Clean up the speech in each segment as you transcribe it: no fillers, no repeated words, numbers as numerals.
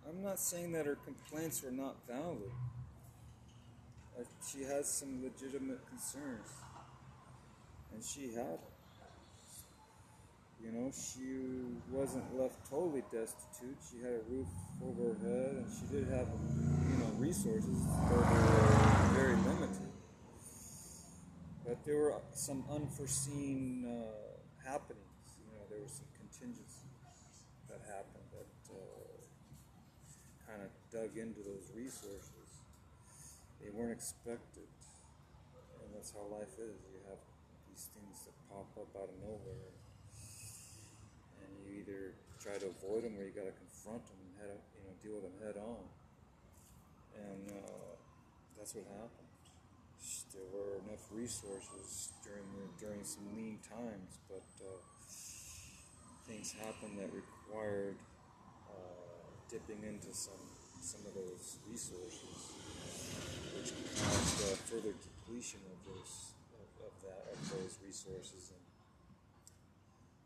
I'm not saying that her complaints were not valid. She had some legitimate concerns, and she had it. You know, she wasn't left totally destitute. She had a roof over her head, and she did have, resources, though they were very limited. But there were some unforeseen happenings. There were some contingencies that happened that kind of dug into those resources. They weren't expected, and that's how life is. You have these things that pop up out of nowhere, and you either try to avoid them or you got to confront them and deal with them head on. And that's what happened. There were enough resources during some lean times, but things happened that required dipping into some of those resources, which caused further depletion of those resources, and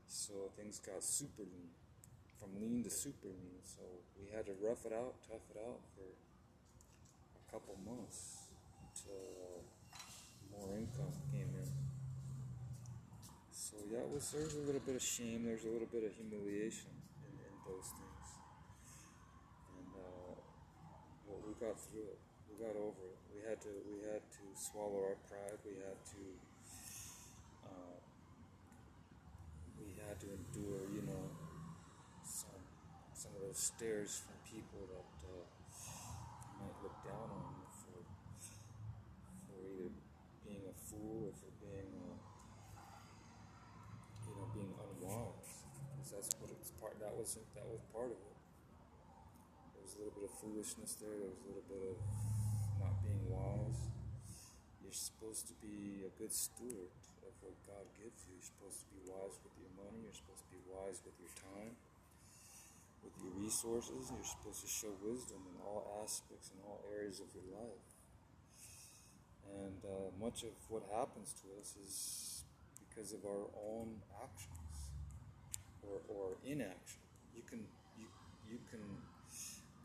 so things got super lean, from lean to super lean. So we had to rough it out, tough it out for a couple months until more income came in. So yeah, there's a little bit of shame, there's a little bit of humiliation in those things, and but we got through it. We got over it. We had to swallow our pride. We had to endure, some of those stares from people that might look down on you for either being a fool or for being being unwise, because that's what it's part. That was part of it. There was a little bit of foolishness there. There was a little bit of not being wise. You're supposed to be a good steward of what God gives you. You're supposed to be wise with your money. You're supposed to be wise with your time, with your resources. And you're supposed to show wisdom in all aspects and all areas of your life. And much of what happens to us is because of our own actions or inaction. You can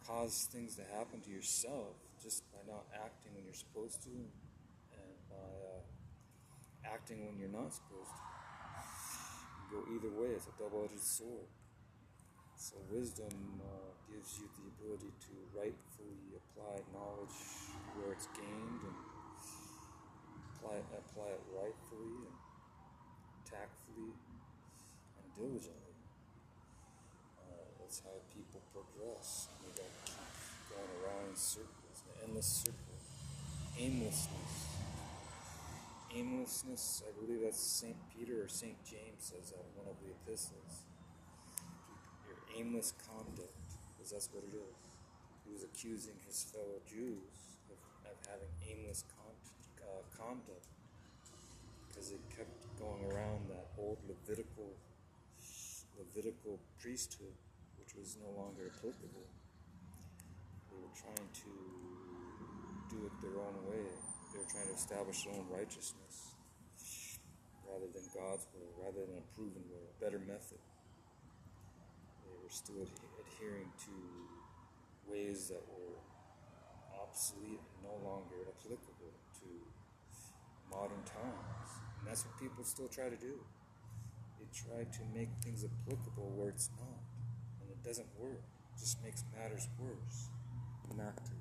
cause things to happen to yourself just by not acting when you're supposed to, and by acting when you're not supposed to. You go either way. It's a double-edged sword. So wisdom gives you the ability to rightfully apply knowledge where it's gained, and apply it rightfully and tactfully and diligently. That's how people progress. They don't keep going around in circles, an endless circle. Aimlessness, I believe that's St. Peter or St. James says that in one of the epistles. Your aimless conduct, because that's what it is. He was accusing his fellow Jews of having aimless conduct, because they kept going around that old Levitical priesthood, which was no longer applicable. They were trying to do it their own way. They were trying to establish their own righteousness rather than God's way, rather than a proven way, a better method. They were still adhering to ways that were obsolete and no longer applicable to modern times. And that's what people still try to do. They try to make things applicable where it's not. And it doesn't work. It just makes matters worse, not to